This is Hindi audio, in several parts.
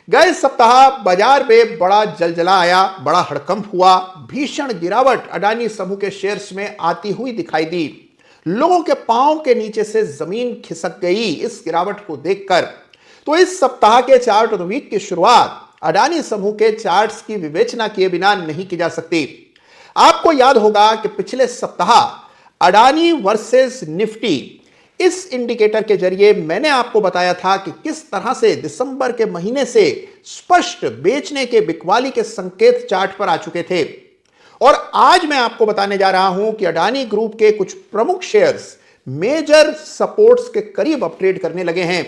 गए सप्ताह बाजार में बड़ा जलजला आया, बड़ा हड़कंप हुआ, भीषण गिरावट अडानी समूह के शेयर्स में आती हुई दिखाई दी। लोगों के पांव के नीचे से जमीन खिसक गई इस गिरावट को देखकर। तो इस सप्ताह के चार्ट ऑफ द वीक की शुरुआत अडानी समूह के चार्ट्स की विवेचना किए बिना नहीं की जा सकती। आपको याद होगा कि पिछले सप्ताह अडानी वर्सेस निफ्टी इस इंडिकेटर के जरिए मैंने आपको बताया था कि किस तरह से दिसंबर के महीने से स्पष्ट बेचने के बिकवाली के संकेत चार्ट पर आ चुके थे। और आज मैं आपको बताने जा रहा हूं कि अडानी ग्रुप के कुछ प्रमुख शेयर्स मेजर सपोर्ट्स के करीब अपट्रेड करने लगे हैं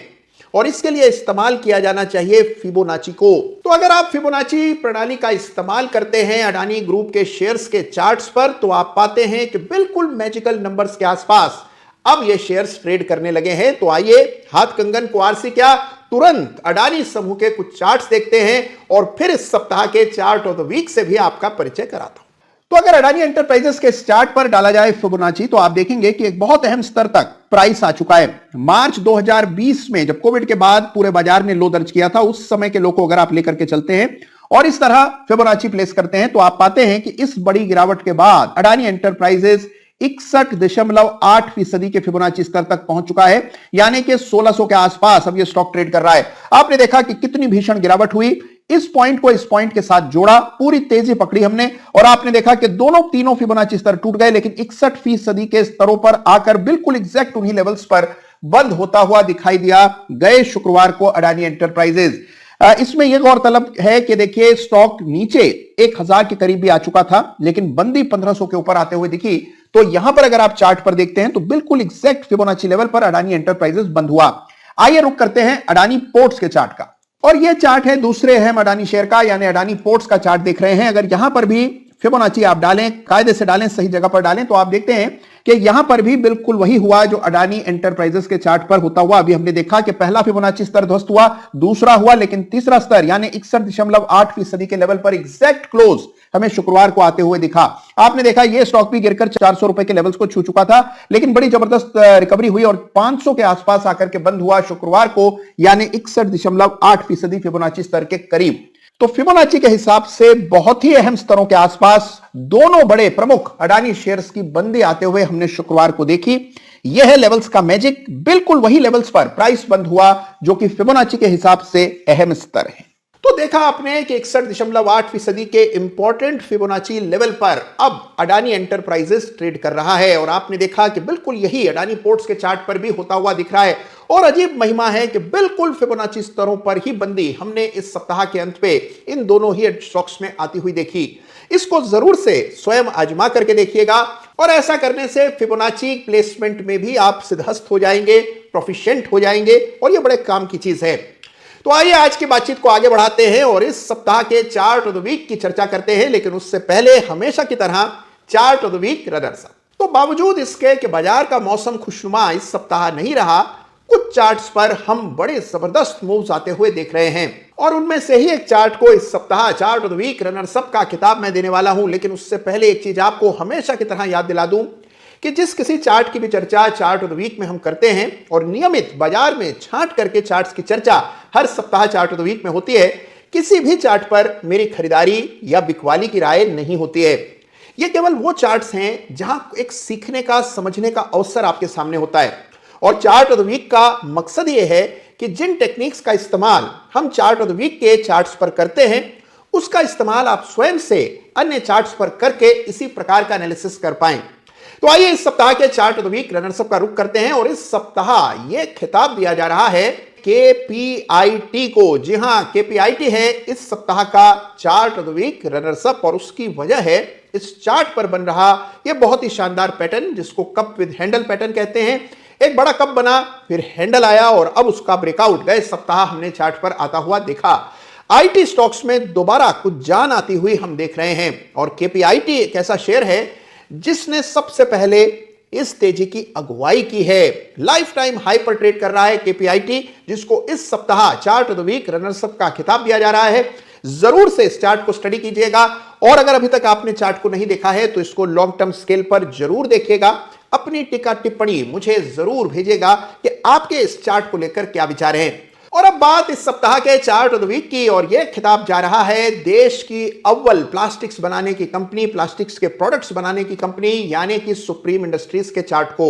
और इसके लिए इस्तेमाल किया जाना चाहिए फिबोनाची को। तो अगर आप फिबोनाची प्रणाली का इस्तेमाल करते हैं अडानी ग्रुप के शेयर्स के चार्ट्स पर, तो आप पाते हैं कि बिल्कुल मैजिकल नंबर्स के आसपास अब ये शेयर्स ट्रेड करने लगे हैं। तो आइए हाथ कंगन कुंवार से क्या, तुरंत अडानी समूह के कुछ चार्ट्स देखते हैं और फिर इस सप्ताह के चार्ट ऑफ द वीक से भी आपका परिचय कराता हूं। तो अगर अडानी एंटरप्राइजेस के इस चार्ट पर डाला जाए फिबोनाची, तो आप देखेंगे कि एक बहुत अहम स्तर तक प्राइस आ चुका है। मार्च 2020 में जब कोविड के बाद पूरे बाजार ने लो दर्ज किया था, उस समय के लो को अगर आप लेकर के चलते हैं और इस तरह फिबोनाची प्लेस करते हैं, तो आप पाते हैं कि इस बड़ी गिरावट के बाद अडानी एंटरप्राइजेस 61.8% के फिबोनाची स्तर तक पहुंच चुका है, यानी कि 1600 के आसपास अब ये स्टॉक ट्रेड कर रहा है। आपने देखा कि कितनी भीषण गिरावट हुई, इस पॉइंट को इस पॉइंट के साथ जोड़ा, पूरी तेजी पकड़ी हमने और आपने देखा कि तीनों फिबोनाची स्तर टूट गए, लेकिन 61% के स्तरों पर आकर बिल्कुल एग्जैक्ट उन्हीं लेवल्स पर बंद होता हुआ दिखाई दिया गए शुक्रवार को अडानी एंटरप्राइजेज। इसमें यह गौरतलब है कि देखिए स्टॉक नीचे 1000 के करीब भी आ चुका था, लेकिन बंदी 1500 के ऊपर आते हुए दिखी। तो यहां पर अगर आप चार्ट पर देखते हैं तो बिल्कुल एग्जैक्ट फिबोनाची लेवल पर अडानी एंटरप्राइजेस बंद हुआ। आइए रुक करते हैं अडानी पोर्ट्स के चार्ट का, और यह चार्ट है दूसरे अहम अडानी शेयर का, यानी अडानी पोर्ट्स का चार्ट देख रहे हैं। अगर यहां पर भी फिबोनाची आप डालें, कायदे से डालें, सही जगह पर डालें, तो आप देखते हैं कि यहां पर भी बिल्कुल वही हुआ जो अडानी एंटरप्राइजेस के चार्ट पर होता हुआ अभी हमने देखा कि पहला फिबोनाची स्तर ध्वस्त हुआ, दूसरा हुआ, लेकिन तीसरा स्तर यानी 61.8% के लेवल पर एग्जैक्ट क्लोज हमें शुक्रवार को आते हुए दिखा। आपने देखा यह स्टॉक भी गिरकर 400 रुपए के लेवल्स को छू चुका था, लेकिन बड़ी जबरदस्त रिकवरी हुई और 500 के आसपास आकर के बंद हुआ शुक्रवार को, यानी 61.8% फिबोनाची स्तर के करीब। तो फिबोनाची के हिसाब से बहुत ही अहम स्तरों के आसपास दोनों बड़े प्रमुख अडानी शेयर्स की बंदी आते हुए हमने शुक्रवार को देखी। यह है लेवल्स का मैजिक, बिल्कुल वही लेवल्स पर प्राइस बंद हुआ जो कि फिबोनाची के हिसाब से अहम स्तर है। तो देखा आपने कि 61.8% के इंपॉर्टेंट फिबोनाची लेवल पर अब अडानी एंटरप्राइजेस ट्रेड कर रहा है, और आपने देखा कि बिल्कुल यही अडानी पोर्ट्स के चार्ट पर भी होता हुआ दिख रहा है। और अजीब महिमा है कि बिल्कुल फिबोनाची स्तरों पर ही बंदी हमने इस सप्ताह के अंत पे इन दोनों ही स्टॉक्स में आती हुई देखी। इसको जरूर से स्वयं आजमा करके देखिएगा, और ऐसा करने से फिबोनाची प्लेसमेंट में भी आप सिद्धहस्त हो जाएंगे, प्रोफिशिएंट हो जाएंगे, और यह बड़े काम की चीज है। तो आइए आज की बातचीत को आगे बढ़ाते हैं और इस सप्ताह के चार्ट ऑफ द वीक की चर्चा करते हैं, लेकिन उससे पहले हमेशा की तरह chart of the week runners up. तो बावजूद इसके कि बाजार का मौसम खुशनुमा इस सप्ताह नहीं रहा, कुछ चार्ट्स पर हम बड़े जबरदस्त मूव्स आते हुए देख रहे हैं, और उनमें से ही एक चार्ट को इस सप्ताह chart of the week runners up का खिताब मैं देने वाला हूं। लेकिन उससे पहले एक चीज आपको हमेशा की तरह याद दिला दूं कि जिस किसी चार्ट की भी चर्चा चार्ट ऑफ द वीक में हम करते हैं, और नियमित बाजार में छांट करके चार्ट्स की चर्चा हर सप्ताह चार्ट ऑफ द वीक में होती है, किसी भी चार्ट पर मेरी खरीदारी या बिकवाली की राय नहीं होती है। ये केवल वो चार्ट्स हैं जहां एक सीखने का, समझने का अवसर आपके सामने होता है। और चार्ट ऑफ द वीक का मकसद यह है कि जिन टेक्निक्स का इस्तेमाल हम चार्ट ऑफ द वीक के चार्ट्स पर करते हैं, उसका इस्तेमाल आप स्वयं से अन्य चार्ट्स पर करके इसी प्रकार का एनालिसिस कर पाएं। तो आइए इस सप्ताह के chart of the week runners up का रुख करते हैं, और इस सप्ताह यह खिताब दिया जा रहा है केपीआईटी को। जी हां, केपीआईटी है इस सप्ताह का chart of the week runners up, और उसकी वजह है इस चार्ट पर बन रहा यह बहुत ही शानदार पैटर्न, जिसको कप विद हैंडल पैटर्न कहते हैं। एक बड़ा कप बना, फिर हैंडल आया, और अब उसका ब्रेकआउट गए सप्ताह हमने चार्ट पर आता हुआ देखा। आईटी स्टॉक्स में दोबारा कुछ जान आती हुई हम देख रहे हैं, और केपीआईटी एक ऐसा शेयर है जिसने सबसे पहले इस तेजी की अगुवाई की है। लाइफ टाइम हाई पर ट्रेड कर रहा है केपीआईटी, जिसको इस सप्ताह chart of the week runners up का खिताब दिया जा रहा है। जरूर से इस चार्ट को स्टडी कीजिएगा, और अगर अभी तक आपने चार्ट को नहीं देखा है तो इसको लॉन्ग टर्म स्केल पर जरूर देखिएगा। अपनी टीका टिप्पणी मुझे जरूर भेजिएगा कि आपके इस चार्ट को लेकर क्या विचार हैं। और अब बात इस सप्ताह के चार्ट ऑफ द वीक की, और यह खिताब जा रहा है देश की अव्वल प्लास्टिक्स बनाने की कंपनी, प्लास्टिक्स के प्रोडक्ट्स बनाने की कंपनी यानी कि सुप्रीम इंडस्ट्रीज के चार्ट को।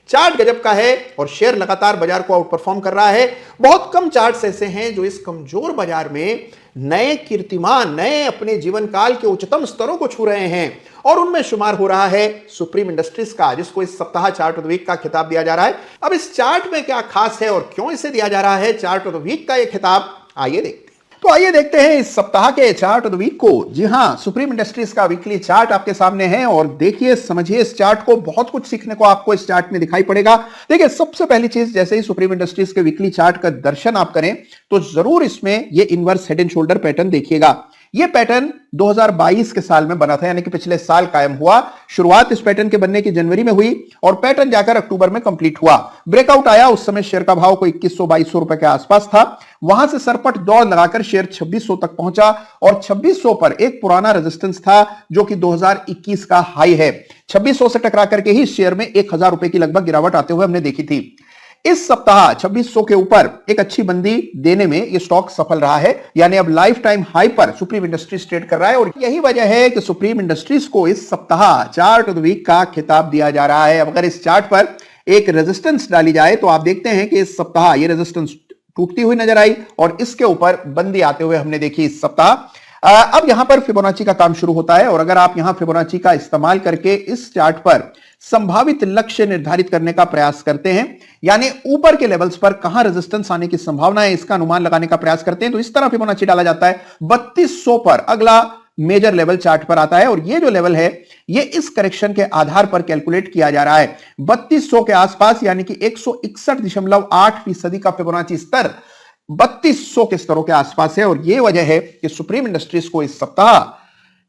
चार्ट गजब का है और शेयर लगातार बाजार को आउट परफॉर्म कर रहा है। बहुत कम चार्ट्स ऐसे हैं जो इस कमजोर बाजार में नए कीर्तिमान, नए अपने जीवन काल के उच्चतम स्तरों को छू रहे हैं, और उनमें शुमार हो रहा है सुप्रीम इंडस्ट्रीज का, जिसको इस सप्ताह चार्ट ऑफ द वीक का खिताब दिया जा रहा है। अब इस चार्ट में क्या खास है और क्यों इसे दिया जा रहा है चार्ट ऑफ द वीक का यह खिताब, आइए देखते हैं। तो आइए देखते हैं इस सप्ताह के चार्ट ऑफ द वीक को। जी हां, सुप्रीम इंडस्ट्रीज का वीकली चार्ट आपके सामने है, और देखिए, समझिए इस चार्ट को। बहुत कुछ सीखने को आपको इस चार्ट में दिखाई पड़ेगा। देखिए, सबसे पहली चीज, जैसे ही सुप्रीम इंडस्ट्रीज के वीकली चार्ट का दर्शन आप करें तो जरूर इसमें ये inverse head and shoulder pattern देखिएगा। ये पैटर्न 2022 के साल में बना था, यानी कि पिछले साल कायम हुआ। शुरुआत इस पैटर्न के बनने की जनवरी में हुई और पैटर्न जाकर अक्टूबर में कंप्लीट हुआ। ब्रेकआउट आया, उस समय शेयर का भाव कोई 2100-2200 रुपए के आसपास था। वहां से सरपट दौड़ लगाकर शेयर 2600 तक पहुंचा, और 2600 पर एक पुराना रेजिस्टेंस था जो कि 2021 का हाई है। 2600 से टकरा करके ही शेयर में 1000 रुपए की लगभग गिरावट आते हुए हमने देखी थी। इस सप्ताह 2600 के ऊपर एक अच्छी मंदी देने में यह स्टॉक सफल रहा है, यानी अब लाइफ टाइम हाई पर सुप्रीम इंडस्ट्रीज ट्रेड कर रहा है, और यही वजह है कि सुप्रीम इंडस्ट्रीज को इस सप्ताह चार्ट ऑफ द वीक का खिताब दिया जा रहा है। अब अगर इस चार्ट पर एक रेजिस्टेंस डाली जाए तो आप देखते हैं कि इस सप्ताह यह रेजिस्टेंस टूटती हुई नजर आई और इसके ऊपर बंदी आते हुए हमने देखी इस सप्ताह। अब यहां पर फिबोनाची का काम शुरू होता है, और अगर आप यहां फिबोनाची का इस्तेमाल करके इस चार्ट पर संभावित लक्ष्य निर्धारित करने का प्रयास करते हैं, यानी ऊपर के लेवल्स पर कहां रेजिस्टेंस आने की संभावना है इसका अनुमान लगाने का प्रयास करते हैं, तो इस तरह फिबोनाची डाला जाता है। 3200 पर अगला मेजर लेवल चार्ट पर आता है, और ये जो लेवल है ये इस करेक्शन के आधार पर कैलकुलेट किया जा रहा है। 3200 के आसपास, यानी कि 161.8% का फिबोनाची स्तर 3200 के स्तरों के आसपास है, और यह वजह है कि सुप्रीम इंडस्ट्रीज को इस सप्ताह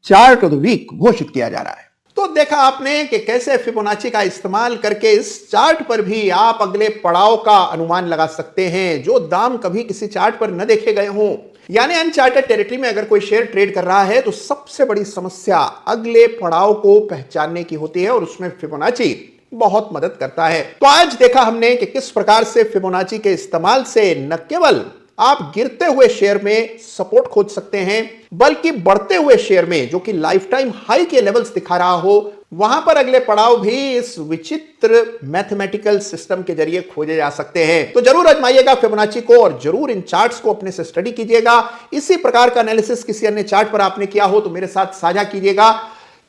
चार्ट ऑफ द वीक घोषित किया जा रहा है। तो देखा आपने कि कैसे फिबोनाची का इस्तेमाल करके इस चार्ट पर भी आप अगले पड़ाव का अनुमान लगा सकते हैं, जो दाम कभी किसी चार्ट पर न देखे गए हों। यानी अनचार्टेड टेरिटरी में अगर कोई शेयर ट्रेड कर रहा है तो सबसे बड़ी समस्या अगले पड़ाव को पहचानने की होती है, और उसमें फिबोनाची बहुत मदद करता है। तो आज देखा हमने कि किस प्रकार से फिबोनाची के इस्तेमाल से न केवल आप गिरते हुए शेयर में सपोर्ट खोज सकते हैं, बल्कि बढ़ते हुए शेयर में जो कि लाइफ टाइम हाई के लेवल्स दिखा रहा हो, वहां पर अगले पड़ाव भी इस विचित्र मैथमेटिकल सिस्टम के जरिए खोजे जा सकते हैं। तो जरूर आजमाइएगा फिबोनाची को, और जरूर इन चार्ट्स को अपने से स्टडी कीजिएगा। इसी प्रकार का एनालिसिस किसी अन्य चार्ट पर आपने किया हो तो मेरे साथ साझा कीजिएगा।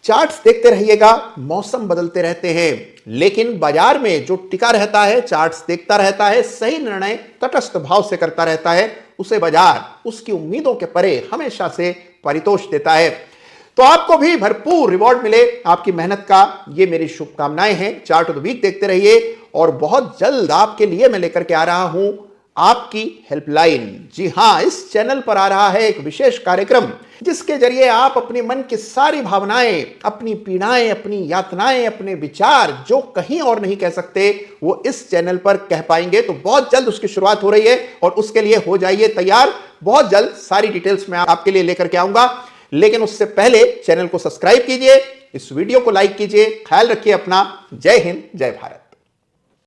चार्ट्स देखते रहिएगा, मौसम बदलते रहते हैं, लेकिन बाजार में जो टिका रहता है, चार्ट्स देखता रहता है, सही निर्णय तटस्थ भाव से करता रहता है, उसे बाजार उसकी उम्मीदों के परे हमेशा से परितोष देता है। तो आपको भी भरपूर रिवॉर्ड मिले आपकी मेहनत का, ये मेरी शुभकामनाएं हैं। चार्ट ऑफ द वीक देखते रहिए, और बहुत जल्द आपके लिए मैं लेकर के आ रहा हूं आपकी हेल्पलाइन। जी हां, इस चैनल पर आ रहा है एक विशेष कार्यक्रम जिसके जरिए आप अपने मन की सारी भावनाएं, अपनी पीड़ाएं, अपनी यातनाएं, अपने विचार जो कहीं और नहीं कह सकते, वो इस चैनल पर कह पाएंगे। तो बहुत जल्द उसकी शुरुआत हो रही है, और उसके लिए हो जाइए तैयार। बहुत जल्द सारी डिटेल्स मैं आपके लिए लेकर के आऊंगा, लेकिन उससे पहले चैनल को सब्सक्राइब कीजिए, इस वीडियो को लाइक कीजिए। ख्याल रखिए अपना। जय हिंद, जय भारत।